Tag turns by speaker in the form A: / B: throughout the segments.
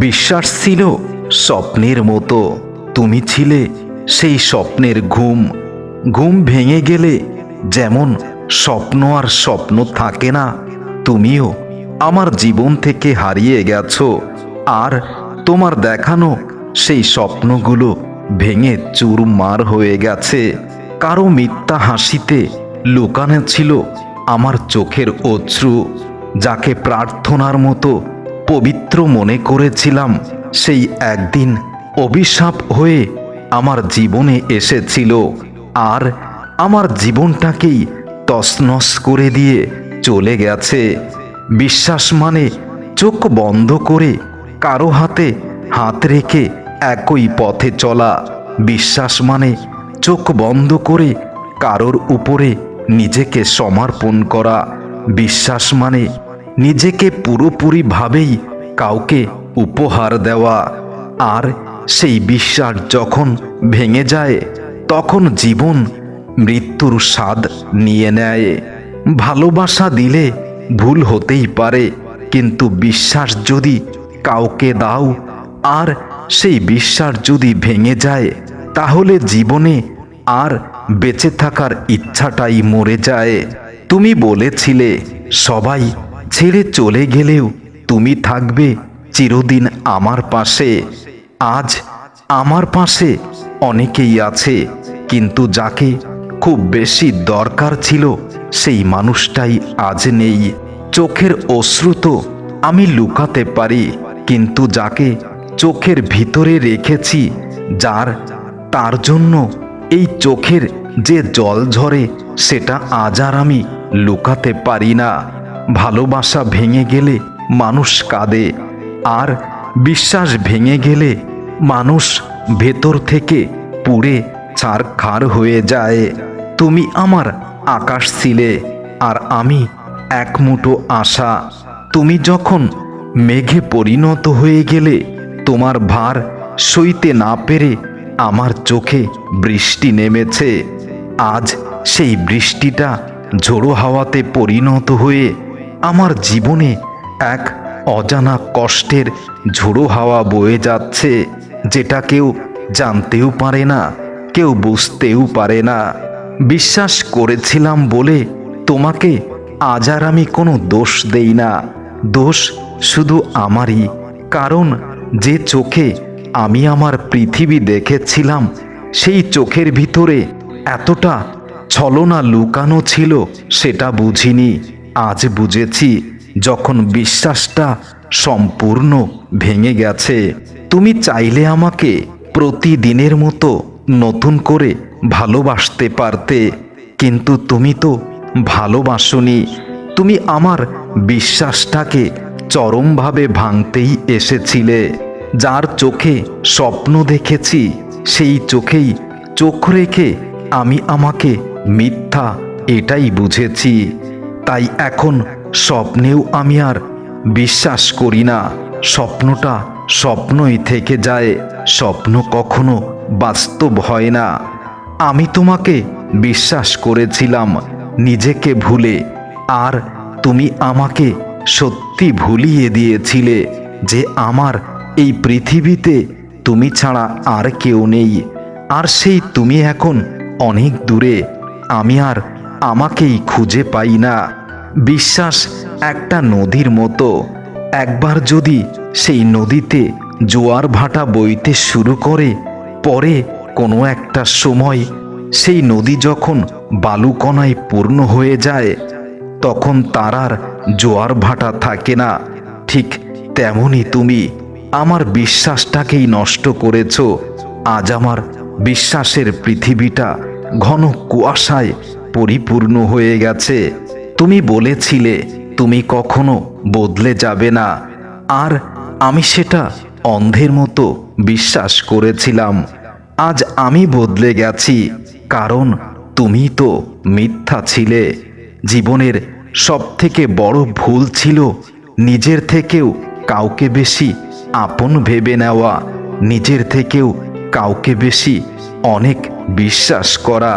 A: বিশ্বাস ছিল স্বপ্নের মতো। তুমি ছিলে সেই স্বপ্নের ঘুম। ঘুম ভেঙে গেলে যেমন স্বপ্ন আর স্বপ্ন থাকে না, তুমিও আমার জীবন থেকে হারিয়ে গেছো। আর তোমার দেখানো সেই স্বপ্নগুলো ভেঙে চুরমার হয়ে গেছে। কারো মিথ্যা হাসিতে লুকানো ছিল আমার চোখের অশ্রু। যাকে প্রার্থনার মতো পবিত্র মনে করেছিলাম, সেই একদিন অভিশাপ হয়ে আমার জীবনে এসেছিল আর আমার জীবনটাকেই তছনছ করে দিয়ে চলে গেছে। বিশ্বাস মানে চোখ বন্ধ করে কারো হাতে হাত রেখে একই পথে চলা। বিশ্বাস মানে চোখ বন্ধ করে কারোর উপরে নিজেকে সমর্পণ করা। বিশ্বাস মানে নিজেকে পুরোপুরিভাবেই কাউকে উপহার দেওয়া। আর সেই বিশ্বাস যখন ভেঙে যায়, তখন জীবন মৃত্যুর স্বাদ নিয়ে নেয়। ভালোবাসা দিলে ভুল হতেই পারে, কিন্তু বিশ্বাস যদি কাউকে দাও আর সেই বিশ্বাস যদি ভেঙে যায়, তাহলে জীবনে আর বেঁচে থাকার ইচ্ছাটাই মরে যায়। তুমি বলেছিলে সবাই ছেড়ে চলে গেলেও তুমি থাকবে চিরদিন আমার পাশে। আজ আমার পাশে অনেকেই আছে, কিন্তু যাকে খুব বেশি দরকার ছিল সেই মানুষটাই আজ নেই। চোখের অশ্রু তো আমি লুকাতে পারি, কিন্তু যাকে চোখের ভিতরে রেখেছি, তার জন্য এই চোখের যে জল ঝরে, সেটা আজ আর আমি লুকাতে পারি না। ভালোবাসা ভেঙে গেলে মানুষ কাঁদে, আর বিশ্বাস ভেঙে গেলে মানুষ ভেতর থেকে পুড়ে ছারখার হয়ে যায়। তুমি আমার আকাশ ছিলে, আর আমি এক মুঠো আশা। তুমি যখন মেঘে পরিণত হয়ে গেলে, তোমার ভার সইতে না পেরে আমার চোখে বৃষ্টি নেমেছে। আজ সেই বৃষ্টিটা ঝোড়ো হাওয়াতে পরিণত হয়ে আমার জীবনে এক অজানা কষ্টের ঝোড়ো হাওয়া বয়ে যাচ্ছে, যেটা কেউ জানতেও পারে না, কেউ বুঝতেও পারে না। বিশ্বাস করেছিলাম বলে তোমাকে আজ আর আমি কোনো দোষ দেই না। দোষ শুধু আমারই, কারণ যে চোখে আমি আমার পৃথিবী দেখেছিলাম, সেই চোখের ভিতরে এতটা ছলনা লুকানো ছিল সেটা বুঝিনি। আজ বুঝেছি, যখন বিশ্বাসটা সম্পূর্ণ ভেঙে গেছে। তুমি চাইলে আমাকে প্রতিদিনের মতো নতুন করে ভালোবাসতে পারতে, কিন্তু তুমি তো ভালোবাসোনি। তুমি আমার বিশ্বাসটাকে চরমভাবে ভাঙতেই এসেছিলে। যার চোখে স্বপ্ন দেখেছি, সেই চোখেই চোখ রেখে আমি আমাকে মিথ্যা এটাই বুঝেছি। তাই এখন স্বপ্নেও আমি আর বিশ্বাস করি না। স্বপ্নটা স্বপ্নই থেকে যায়, স্বপ্ন কখনো বাস্তব হয় না। আমি তোমাকে বিশ্বাস করেছিলাম নিজেকে ভুলে, আর তুমি আমাকে সত্যি ভুলিয়ে দিয়েছিলে যে আমার এই পৃথিবীতে তুমি ছাড়া আর কেউ নেই। আর সেই তুমি এখন অনেক দূরে, আমি আর আমাকেই খুঁজে পাই না। বিশ্বাস একটা নদীর মতো, একবার যদি সেই নদীতে জোয়ার ভাটা বইতে শুরু করে, পরে কোনো একটা সময় সেই নদী যখন বালুকণায় পূর্ণ হয়ে যায়, তখন তার আর জোয়ার ভাটা থাকে না। ঠিক তেমনই তুমি আমার বিশ্বাসটাকেই নষ্ট করেছ। আজ আমার বিশ্বাসের পৃথিবীটা ঘন কুয়াশায় পরিপূর্ণ হয়ে গেছে। তুমি বলেছিলে তুমি কখনো বদলে যাবে না, আর আমি সেটা অন্ধের মতো বিশ্বাস করেছিলাম। আজ আমি বদলে গেছি, কারণ তুমি তো মিথ্যা ছিলে। জীবনের সবথেকে বড় ভুল ছিল নিজের থেকেও কাউকে বেশি আপন ভেবে নেওয়া, নিজের থেকেও কাউকে বেশি অনেক বিশ্বাস করা।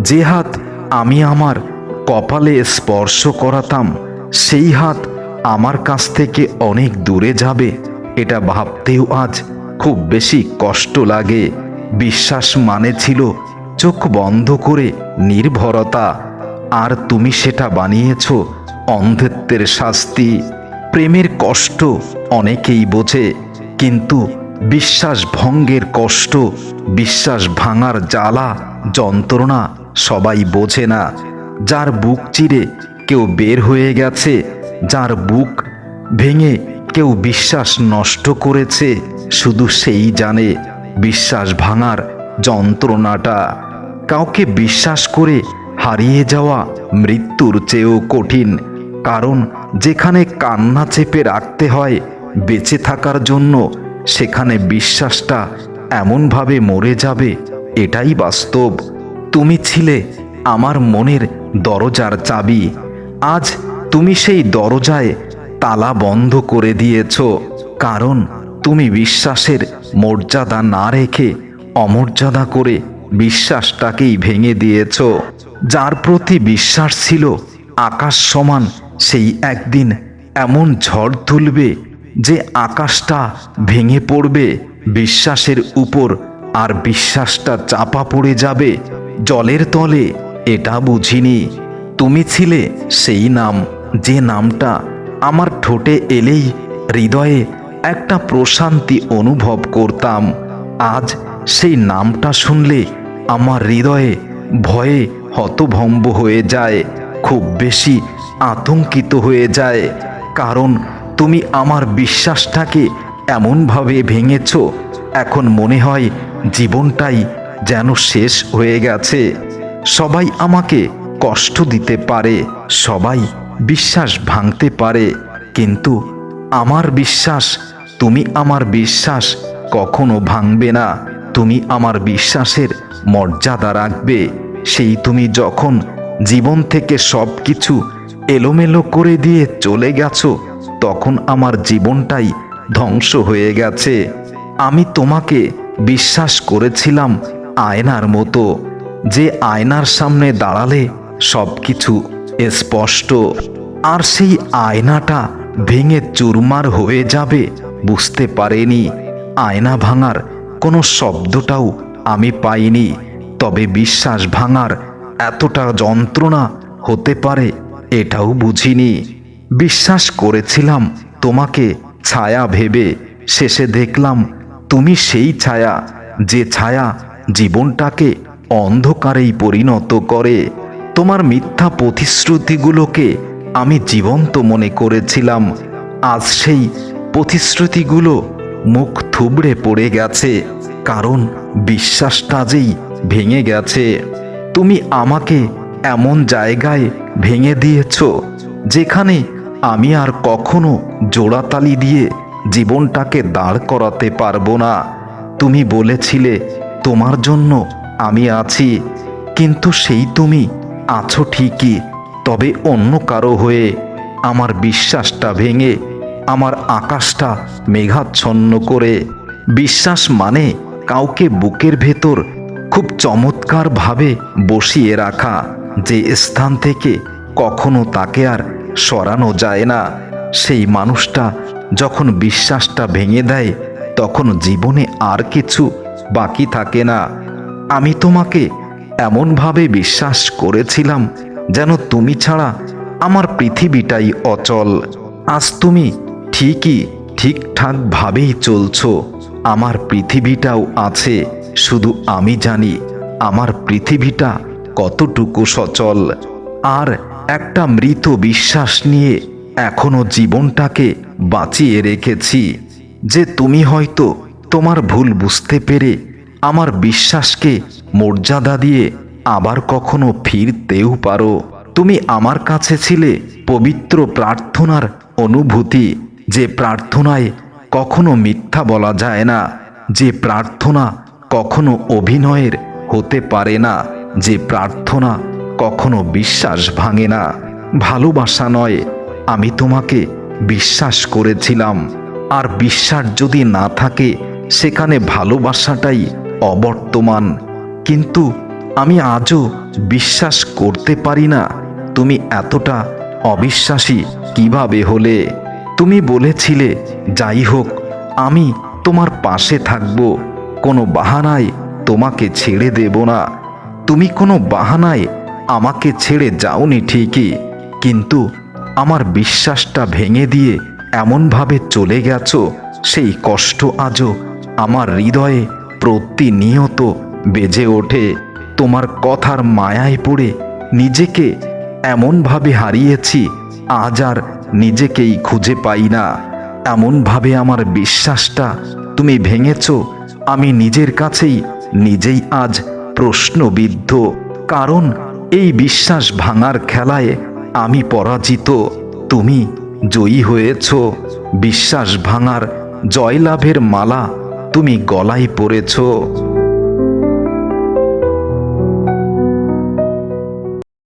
A: যে হাত আমি আমার কপালে স্পর্শ করাতাম, সেই হাত আমার কাছ থেকে অনেক দূরে যাবে এটা ভাবতেও আজ খুব বেশি কষ্ট লাগে। বিশ্বাস মানে ছিল চোখ বন্ধ করে নির্ভরতা, আর তুমি সেটা বানিয়েছ অন্ধত্বের শাস্তি। প্রেমের কষ্ট অনেকেই বোঝে, কিন্তু বিশ্বাস ভঙ্গের কষ্ট, বিশ্বাস ভাঙার জ্বালা যন্ত্রণা সবাই বোঝে না। যার বুক চিরে কেউ বের হয়ে গেছে, যার বুক ভেঙে কেউ বিশ্বাস নষ্ট করেছে, শুধু সেই জানে বিশ্বাস ভাঙার যন্ত্রণাটা। কাউকে বিশ্বাস করে হারিয়ে যাওয়া মৃত্যুর চেয়েও কঠিন, কারণ যেখানে কান্না চেপে রাখতে হয় বেঁচে থাকার জন্য, সেখানে বিশ্বাসটা এমনভাবে মরে যাবে, এটাই বাস্তব। তুমি ছিলে আমার মনের দরজার চাবি, আজ তুমি সেই দরজায় তালা বন্ধ করে দিয়েছ, কারণ তুমি বিশ্বাসের মর্যাদা না রেখে অমর্যাদা করে বিশ্বাসটাকেই ভেঙে দিয়েছ। যার প্রতি বিশ্বাস ছিল আকাশ সমান, সেই একদিন এমন ঝড় তুলবে যে আকাশটা ভেঙে পড়বে বিশ্বাসের উপর, আর বিশ্বাসটা চাপা পড়ে যাবে জলের তলে। এটা বুঝিনি তুমি ছিলে সেই নাম, যে নামটা আমার ঠোঁটে এলেই হৃদয়ে একটা প্রশান্তি অনুভব করতাম। আজ সেই নামটা শুনলে আমার হৃদয়ে ভয়ে হতভম্ব হয়ে যায়, খুব বেশি আতঙ্কিত হয়ে যায়, কারণ তুমি আমার বিশ্বাসটাকে এমনভাবে ভেঙেছ, এখন মনে হয় জীবনটাই যেন শেষ হয়ে গেছে। সবাই আমাকে কষ্ট দিতে পারে, সবাই বিশ্বাস ভাঙতে পারে, কিন্তু আমার বিশ্বাস, তুমি আমার বিশ্বাস কখনো ভাঙবে না। তুমি আমার বিশ্বাসের মর্যাদা রাখবে। সেই তুমি যখন জীবন থেকে সব কিছু এলোমেলো করে দিয়ে চলে গেছো, তখন আমার জীবনটাই ধ্বংস হয়ে গেছে। আমি তোমাকে বিশ্বাস করেছিলাম আয়নার মতো, যে আয়নার সামনে দাঁড়ালে সব কিছু স্পষ্ট, আর সেই আয়নাটা ভেঙে চুরমার হয়ে যাবে বুঝতে পারিনি। আয়না ভাঙার কোনো শব্দটাও আমি পাইনি, তবে বিশ্বাস ভাঙার এতটা যন্ত্রণা হতে পারে এটাও বুঝিনি। বিশ্বাস করেছিলাম তোমাকে ছায়া ভেবে, শেষে দেখলাম তুমি সেই ছায়া, যে ছায়া জীবনটাকে অন্ধকারেই পরিণত করে। তোমার মিথ্যা প্রতিশ্রুতিগুলোকে আমি জীবন্ত মনে করেছিলাম, আজ সেই প্রতিশ্রুতিগুলো মুখ থুবড়ে পড়ে গেছে, কারণ বিশ্বাসটা যেই ভেঙে গেছে। তুমি আমাকে এমন জায়গায় ভেঙে দিয়েছ যেখানে আমি আর কখনো জোড়াতালি দিয়ে জীবনটাকে দাঁড় করাতে পারবো না। তুমি বলেছিলে তোমার জন্য আমি আছি, কিন্তু সেই তুমি আছো ঠিকই, তবে অন্য কারো হয়ে। আমার বিশ্বাসটা ভেঙে আমার আকাশটা মেঘাচ্ছন্ন করে। বিশ্বাস মানে কাউকে বুকের ভেতর খুব চমৎকারভাবে বসিয়ে রাখা, যে স্থান থেকে কখনো তাকে আর সরানো যায় না। সেই মানুষটা যখন বিশ্বাসটা ভেঙে দেয়, তখন জীবনে আর কিছু বাকি থাকে না। আমি তোমাকে এমনভাবে বিশ্বাস করেছিলাম যেন তুমি ছাড়া আমার পৃথিবীটাই অচল। আজ তুমি ঠিকই ঠিকঠাকভাবেই চলছো, আমার পৃথিবীটাও আছে, শুধু আমি জানি আমার পৃথিবীটা কতটুকু সচল। আর একটা মৃত বিশ্বাস নিয়ে এখনো জীবনটাকে বাঁচিয়ে রেখেছি, যে তুমি হয়তো তোমার ভুল বুঝতে পেরে আমার বিশ্বাসকে মর্যাদা দিয়ে আবার কখনো ফিরতেও পারো। তুমি আমার কাছে ছিলে পবিত্র প্রার্থনার অনুভূতি, যে প্রার্থনায় কখনো মিথ্যা বলা যায় না, যে প্রার্থনা কখনো অভিনয়ের হতে পারে না, যে প্রার্থনা কখনো বিশ্বাস ভাঙে না। ভালোবাসা নয়, আমি তোমাকে বিশ্বাস করেছিলাম, আর বিশ্বাস যদি না থাকে সেখানে ভালোবাসাটাই অবর্তমান। কিন্তু আমি আজও বিশ্বাস করতে পারি না তুমি এতটা অবিশ্বাসী কিভাবে হলে। তুমি বলেছিলে যাই হোক আমি তোমার পাশে থাকব, কোনো বাহানায় তোমাকে ছেড়ে দেব না। তুমি কোনো বাহানায় আমাকে ছেড়ে যাওনি ঠিকই, কিন্তু আমার বিশ্বাসটা ভেঙে দিয়ে এমনভাবে চলে গেছো, সেই কষ্ট আজও আমার হৃদয়ে প্রতিনিয়ত বেজে ওঠে। তোমার কথার মায়ায় পড়ে নিজেকে এমনভাবে হারিয়েছি, আজ আর নিজেকেই খুঁজে পাই না। এমনভাবে আমার বিশ্বাসটা তুমি ভেঙেছো, আমি নিজের কাছেই নিজেই আজ প্রশ্নবিদ্ধ। কারণ এই বিশ্বাস ভাঙার খেলায় আমি পরাজিত, তুমি জয়ী হয়েছ। বিশ্বাস ভাঙার জয়লাভের মালা তুমি গলায় পরেছ।